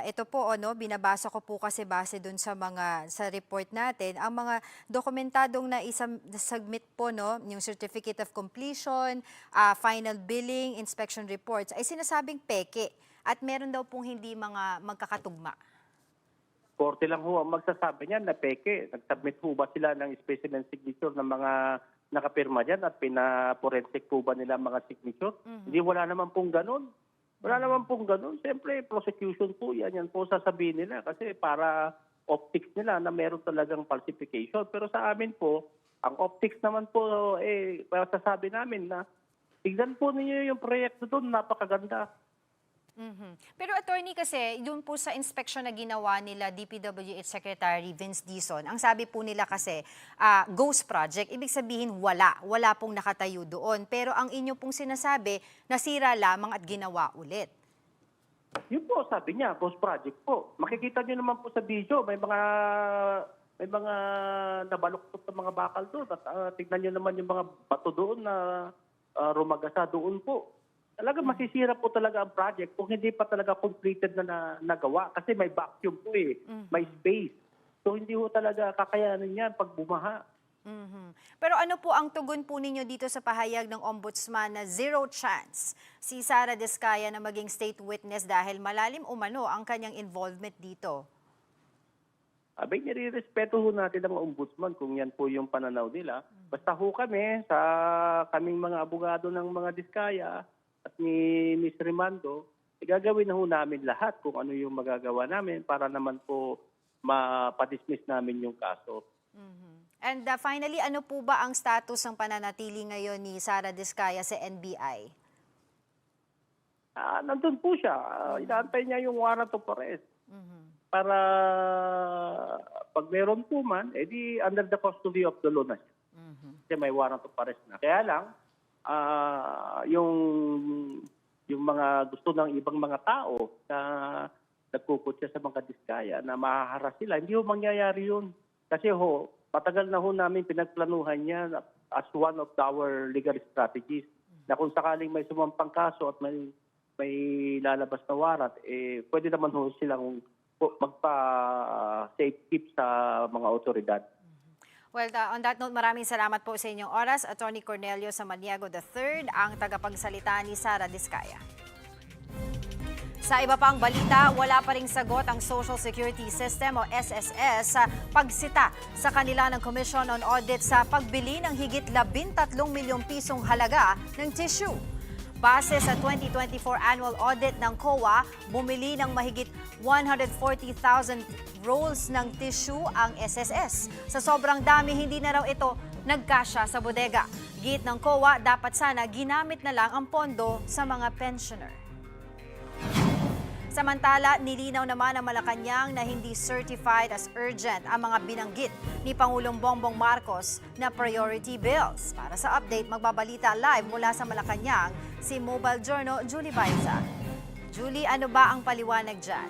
ito po binabasa ko po kasi base dun sa report natin, ang mga dokumentadong na submit po yung certificate of completion, final billing, inspection reports ay sinasabing peke at meron daw pong hindi mga magkakatugma. Korte lang ho ang magsasabi niyan na peke. Nag-submit ho ba sila ng specimen signature ng mga nakapirma dyan at pinaforensic po ba nila mga signature? Hindi, wala naman pong ganun. Wala naman pong ganun. Siyempre, prosecution po yan. Yan po sasabihin nila kasi para optics nila na meron talagang falsification. Pero sa amin po, ang optics naman po, sasabi namin na tignan po ninyo yung proyekto doon, napakaganda. Pero attorney kasi, doon po sa inspection na ginawa nila DPWH Secretary Vince Dizon, ang sabi po nila kasi, ghost project, ibig sabihin wala pong nakatayo doon. Pero ang inyo pong sinasabi, nasira lamang at ginawa ulit. Yun po, sabi niya, ghost project po. Makikita niyo naman po sa video, may mga nabaluktot na mga bakal doon. At tignan niyo naman yung mga bato doon na rumagasa doon po. Talaga masisira po talaga ang project kung hindi pa talaga completed na nagawa. Kasi may vacuum po may space. So hindi po talaga kakayanin yan pag bumaha. Pero ano po ang tugon po ninyo dito sa pahayag ng Ombudsman na zero chance si Sara Diskaya na maging state witness dahil malalim umano ang kanyang involvement dito? Abay, nire-respeto ho natin ang Ombudsman kung yan po yung pananaw nila. Basta ho kami, sa kaming mga abogado ng mga Diskaya, at ni Ms. Rimando, gagawin na ho namin lahat kung ano yung magagawa namin para naman po mapadismiss namin yung kaso. And finally, ano po ba ang status ng pananatili ngayon ni Sara Diskaya sa NBI? Nandun po siya. Inaantay niya yung warrant of arrest. Para pag meron po man, edi under the custody of the law na siya. Kasi may warrant of arrest na. Kaya lang, yung mga gusto ng ibang mga tao na nagkukutya sa mga Diskaya na mahaharas sila, hindi ho mangyayari yun. Kasi matagal na ho namin pinagplanuhan yan as one of our legal strategies na kung sakaling may sumampang kaso at may lalabas na warrant, pwede naman ho silang magpa-safe keep sa mga otoridad. Well, on that note, maraming salamat po sa inyong oras. Attorney Cornelio Samaniego III, ang tagapagsalita ni Sara Diskaya. Sa iba pang balita, wala pa ring sagot ang Social Security System o SSS sa pagsita sa kanila ng Commission on Audit sa pagbili ng higit 13 milyong pisong halaga ng tissue. Base sa 2024 annual audit ng COA, bumili ng mahigit 140,000 rolls ng tissue ang SSS. Sa sobrang dami, hindi na raw ito nagkasya sa bodega. Git ng COA, dapat sana ginamit na lang ang pondo sa mga pensioner. Samantala, nilinaw naman ng Malacanang na hindi certified as urgent ang mga binanggit ni Pangulong Bongbong Marcos na priority bills. Para sa update, magbabalita live mula sa Malacanang si Mobile Journal Julie Baiza. Julie, ano ba ang paliwanag dyan?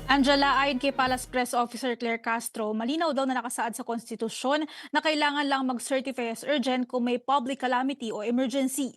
Angela, ayon kay Palace Press Officer Claire Castro, malinaw daw na nakasaad sa konstitusyon na kailangan lang mag-certify as urgent kung may public calamity o emergency.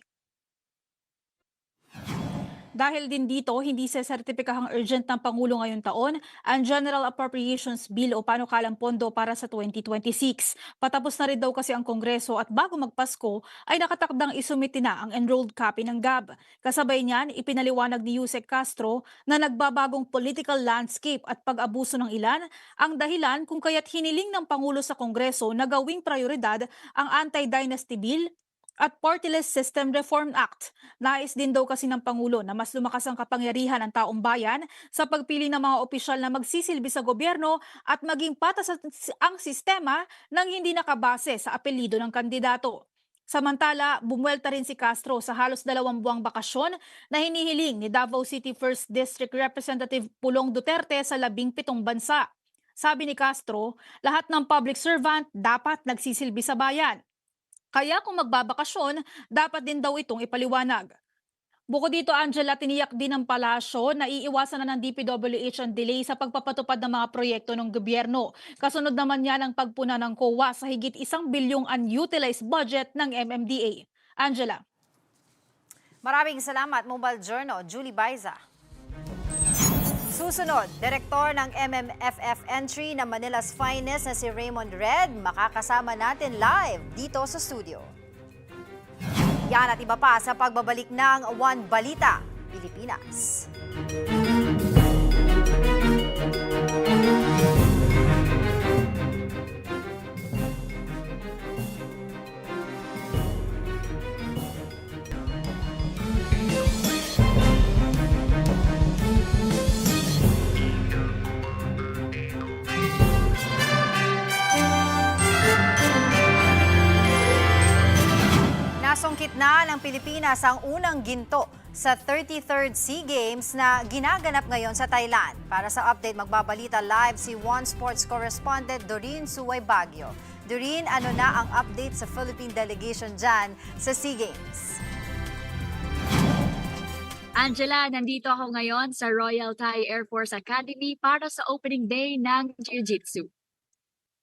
Dahil din dito, hindi sesertipikahang urgent ng Pangulo ngayong taon ang General Appropriations Bill o panukalang pondo para sa 2026. Patapos na rin daw kasi ang Kongreso at bago magpasko ay nakatakdang isumiti na ang enrolled copy ng GAB. Kasabay niyan, ipinaliwanag ni Yusek Castro na nagbabagong political landscape at pag-abuso ng ilan ang dahilan kung kaya't hiniling ng Pangulo sa Kongreso na gawing prioridad ang Anti-Dynasty Bill at Partyless System Reform Act. Nais din daw kasi ng Pangulo na mas lumakas ang kapangyarihan ng taong bayan sa pagpili ng mga opisyal na magsisilbi sa gobyerno at maging patas ang sistema nang hindi nakabase sa apelyido ng kandidato. Samantala, bumuelta rin si Castro sa halos 2 buwang bakasyon na hinihiling ni Davao City 1st District Representative Pulong Duterte sa 17 bansa. Sabi ni Castro, lahat ng public servant dapat nagsisilbi sa bayan. Kaya kung magbabakasyon, dapat din daw itong ipaliwanag. Bukod dito, Angela, tiniyak din ng palasyo na iiwasan na ng DPWH ang delay sa pagpapatupad ng mga proyekto ng gobyerno. Kasunod naman yan ang pagpuna ng COA sa higit 1 bilyong unutilized budget ng MMDA. Angela. Maraming salamat, Mobile Journal, Julie Baiza. Susunod, Direktor ng MMFF entry na Manila's Finest na si Raymond Red, makakasama natin live dito sa studio. Yan at iba pa sa pagbabalik ng One Balita, Pilipinas. Nasungkit na ng Pilipinas ang unang ginto sa 33rd SEA Games na ginaganap ngayon sa Thailand. Para sa update, magbabalita live si One Sports correspondent Doreen Suway Baguio. Doreen, ano na ang update sa Philippine delegation dyan sa SEA Games? Angela, nandito ako ngayon sa Royal Thai Air Force Academy para sa opening day ng Jiu-Jitsu.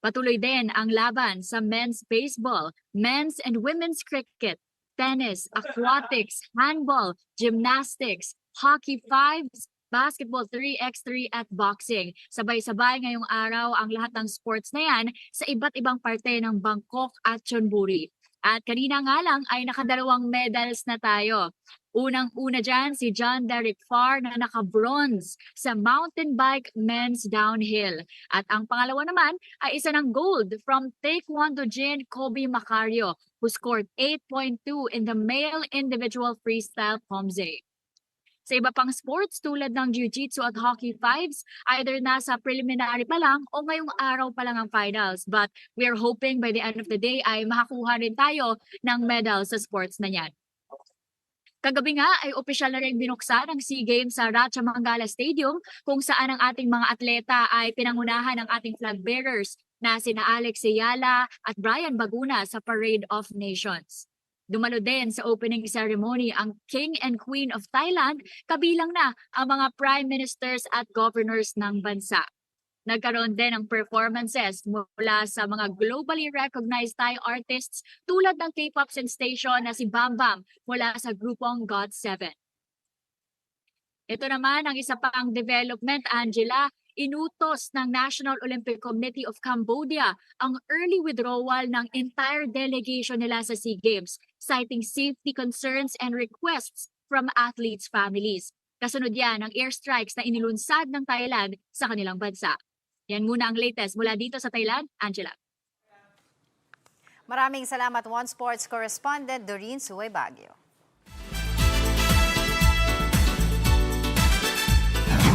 Patuloy din ang laban sa men's baseball, men's and women's cricket, tennis, aquatics, handball, gymnastics, hockey 5s, basketball 3x3 at boxing. Sabay-sabay ngayong araw ang lahat ng sports na yan sa iba't ibang parte ng Bangkok at Chonburi. At kanina nga lang ay nakadalawang medals na tayo. Unang-una dyan si John Derek Farr na naka-bronze sa mountain bike men's downhill. At ang pangalawa naman ay isa ng gold from Taekwondo Jin Kobe Macario who scored 8.2 in the male individual freestyle Pomse. Sa iba pang sports tulad ng Jiu-Jitsu at Hockey 5s, either nasa preliminary pa lang o ngayong araw pa lang ang finals. But we are hoping by the end of the day ay makakuha rin tayo ng medal sa sports na yan. Kagabi nga ay opisyal na rin binuksan ang SEA Games sa Ratcha Mangala Stadium kung saan ang ating mga atleta ay pinangunahan ng ating flag bearers na sina Alex Ayala at Brian Baguna sa Parade of Nations. Dumalo din sa opening ceremony ang King and Queen of Thailand, kabilang na ang mga prime ministers at governors ng bansa. Nagkaroon din ng performances mula sa mga globally recognized Thai artists tulad ng K-pop sensation na si Bam Bam mula sa grupong GOT7. Ito naman ang isa pang development, Angela. Inutos ng National Olympic Committee of Cambodia ang early withdrawal ng entire delegation nila sa SEA Games, citing safety concerns and requests from athletes' families. Kasunod yan ang airstrikes na inilunsad ng Thailand sa kanilang bansa. Yan muna ang latest mula dito sa Thailand, Angela. Maraming salamat, One Sports correspondent Doreen Suway Baguio.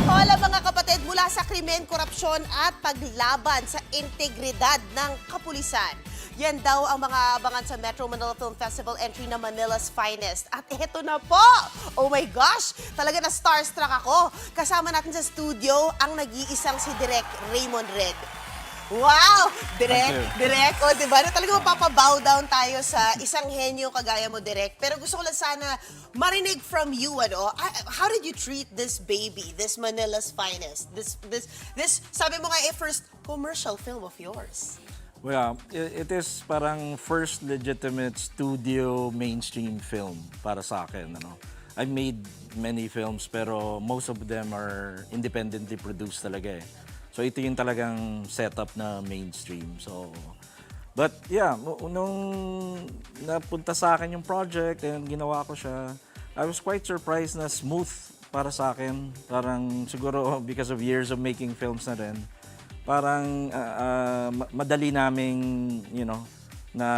Hola mga kapatid, mula sa krimen, korupsyon at paglaban sa integridad ng kapulisan. Yan daw ang mga abangan sa Metro Manila Film Festival entry na Manila's Finest. At eto na po! Oh my gosh! Talaga na starstruck ako. Kasama natin sa studio ang nag-iisang si Direk Raymond Red. Wow! Direk, o diba? Na talaga mapapabow down tayo sa isang henyo kagaya mo, Direk. Pero gusto ko lang sana marinig from you, ano? How did you treat this baby, this Manila's Finest? This sabi mo nga, first commercial film of yours. Well, it is parang first legitimate studio mainstream film para sa akin. Ano? I made many films pero most of them are independently produced talaga eh. So ito yung talagang setup na mainstream. So, but yeah, nung napunta sa akin yung project and ginawa ko siya, I was quite surprised na smooth para sa akin. Parang siguro because of years of making films na rin. Parang madali naming, na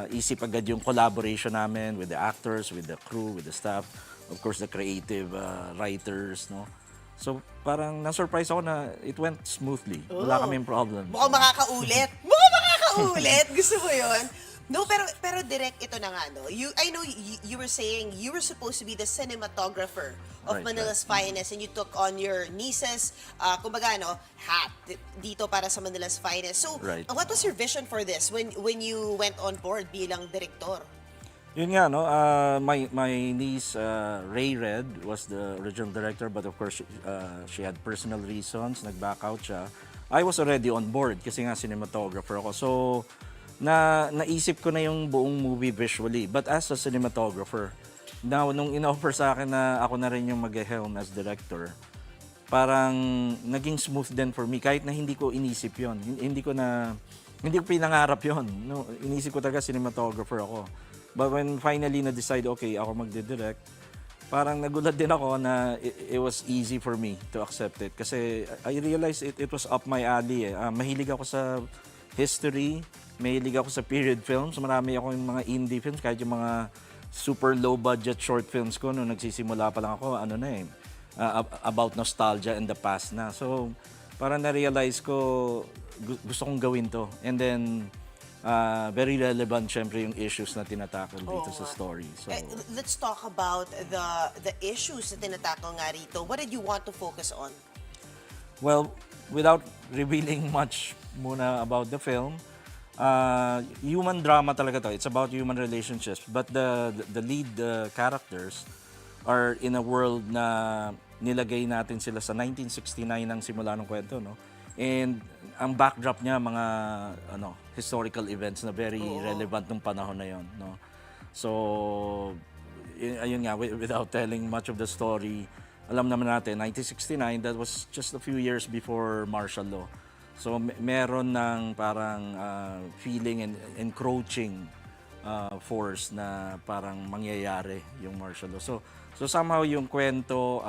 isip agad yung collaboration namin with the actors, with the crew, with the staff, of course the creative writers, no? So parang na-surprise ako na it went smoothly. Wala kaming problem. Mukhang makakaulit. Mukhang makakaulit! Gusto mo yun? No, pero direct ito na nga, no? I know you were saying you were supposed to be the cinematographer of Manila's Finest and you took on your niece's, kumbaga, no, hat dito para sa Manila's Finest. So, what was your vision for this when you went on board bilang director? Yun nga, no? My niece, Ray Red, was the original director, but of course, she had personal reasons, nag-back out siya. I was already on board kasi nga cinematographer ako. So, naisip ko na yung buong movie visually, but as a cinematographer. Now, nung in-offer sa akin na ako na rin yung mag-helm as director, parang naging smooth din for me, kahit na hindi ko inisip yon. Hindi ko pinangarap yon. No? Inisip ko talaga cinematographer ako. But when finally na-decide, okay, ako magdidirect, parang nagulat din ako na it was easy for me to accept it. Kasi I realized it was up my alley. Mahilig ako sa history, mahilig ako sa period films. Marami ako yung mga indie films, kahit yung mga super low-budget short films ko nung nagsisimula pa lang ako, about nostalgia and the past na. So, parang na-realize ko, gusto kong gawin to. And then, very relevant syempre yung issues na tinatakol dito sa story. So, Let's talk about the issues na tinatakol nga rito. What did you want to focus on? well, without revealing much muna about the film, human drama talaga to. It's about human relationships. But the lead characters are in a world na nilagay natin sila sa 1969 ang simula ng kwento, no? And ang backdrop niya mga historical events na very relevant nung panahon na yon, no? So ayun nga, without telling much of the story, alam naman natin 1969, that was just a few years before martial law. So meron ng parang feeling and encroaching force na parang mangyayari yung martial law. So somehow yung kwento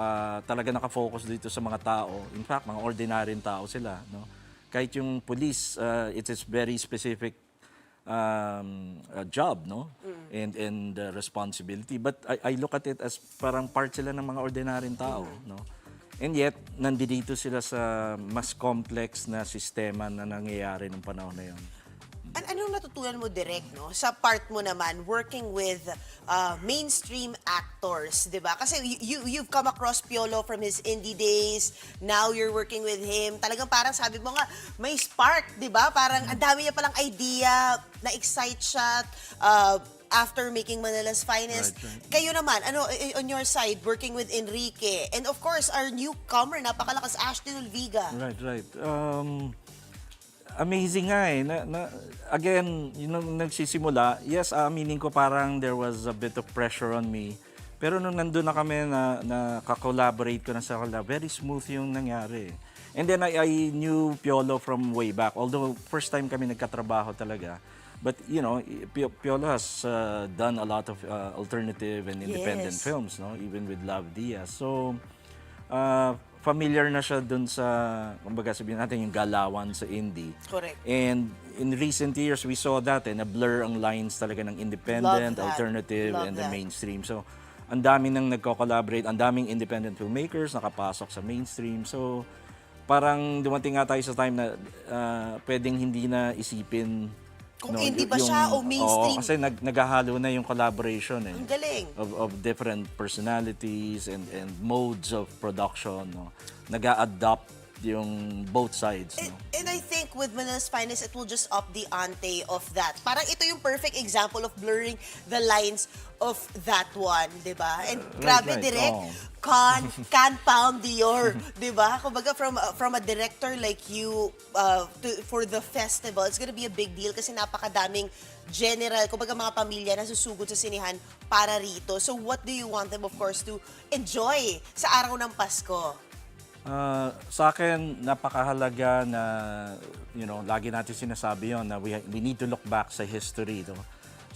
talaga nakafocus dito sa mga tao. In fact, mga ordinaryong tao sila, no? Kahit yung police, it is very specific job, no? And responsibility. But I look at it as parang part sila ng mga ordinaryong tao, no? And yet, nandito sila sa mas complex na sistema na nangyayari ng panahon na yun. Anong natutunan mo direct, no? Sa part mo naman, working with mainstream actors, di ba? Kasi you've come across Piolo from his indie days, now you're working with him. Talagang parang sabi mo nga, may spark, di ba? Parang ang dami niya palang idea, na-excite siya after making Manila's Finest. Right. Kayo naman, on your side, working with Enrique, and of course, our newcomer, napakalakas, Ashton Olviga. Right. Amazing nga eh. Again, nung nagsisimula, yes, aminin ko parang there was a bit of pressure on me. Pero nung nandun na kami na kakolaborate ko na sa kanila, very smooth yung nangyari. And then I knew Piolo from way back. Although first time kami nagkatrabaho talaga. But Piolo has done a lot of alternative and independent films, no? Even with Love Diaz. So, familiar na siya dun sa, kumbaga sabihin natin, yung galawan sa indie. Correct. And in recent years, we saw that, na-blur ang lines talaga ng independent, alternative, and the mainstream. So, ang daming nang nagko-collaborate, ang daming independent filmmakers nakapasok sa mainstream. So, parang dumating nga tayo sa time na pwedeng hindi na isipin kung indie ba siya o mainstream. Oo, kasi naghahalo na yung collaboration Ang galing. of different personalities and modes of production, no? Nag-a-adopt yung both sides, no? And I think with Manila's Finest, it will just up the ante of that. Parang ito yung perfect example of blurring the lines of that one, di ba? And grabe, right. direct, can pound your, di ba? Kumbaga from a director like you for the festival, it's gonna be a big deal kasi napakadaming general, kumbaga mga pamilya na susugod sa sinihan para rito. So what do you want them, of course, to enjoy sa araw ng Pasko? Sa akin, napakahalaga na, lagi natin sinasabi yon na we need to look back sa history. No?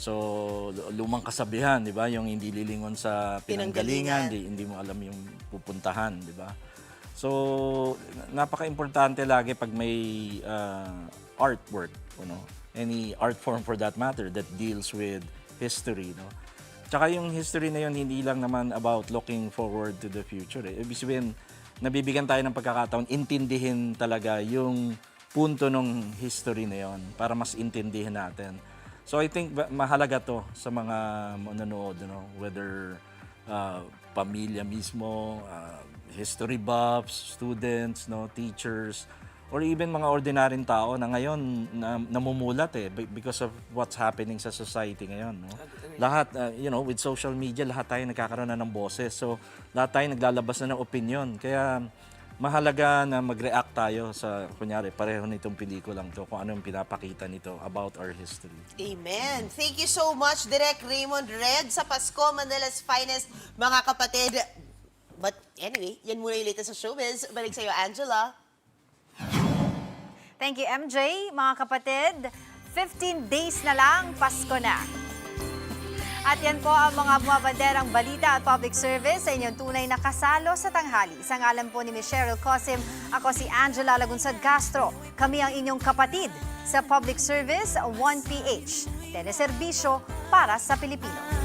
So, lumang kasabihan, di ba? Yung hindi lilingon sa pinanggalingan, hindi mo alam yung pupuntahan, di ba? So, napaka-importante lagi pag may artwork, any art form for that matter that deals with history, no? Tsaka yung history na yun, hindi lang naman about looking forward to the future. Ibig sabihin, nabibigyan tayo ng pagkakataon, intindihin talaga yung punto ng history na yon para mas intindihin natin. So I think mahalaga to sa mga manonood, whether pamilya mismo, history buffs, students, teachers, or even mga ordinaryong tao na ngayon namumulat because of what's happening sa society ngayon. No? lahat, with social media, lahat tayo nagkakaroon na ng boses. So, lahat tayo naglalabas na ng opinion. Kaya, mahalaga na mag-react tayo sa, kunyari, pareho nitong pelikulang to, kung ano yung pinapakita nito about our history. Amen. Thank you so much, Direk Raymond Red sa Pasko, Manila's Finest, mga kapatid. But anyway, yan muna yung latest sa showbiz. Balik sa'yo, Angela. Thank you, MJ. Mga kapatid, 15 days na lang, Pasko na. At yan po ang mga bumabanderang balita at public service sa inyong tunay na kasalo sa tanghali. Sa ngalan po ni Ms. Cheryl Cosim, ako si Angela Lagunsad Castro. Kami ang inyong kapatid sa Public Service 1PH. Teleserbisyo para sa Pilipino.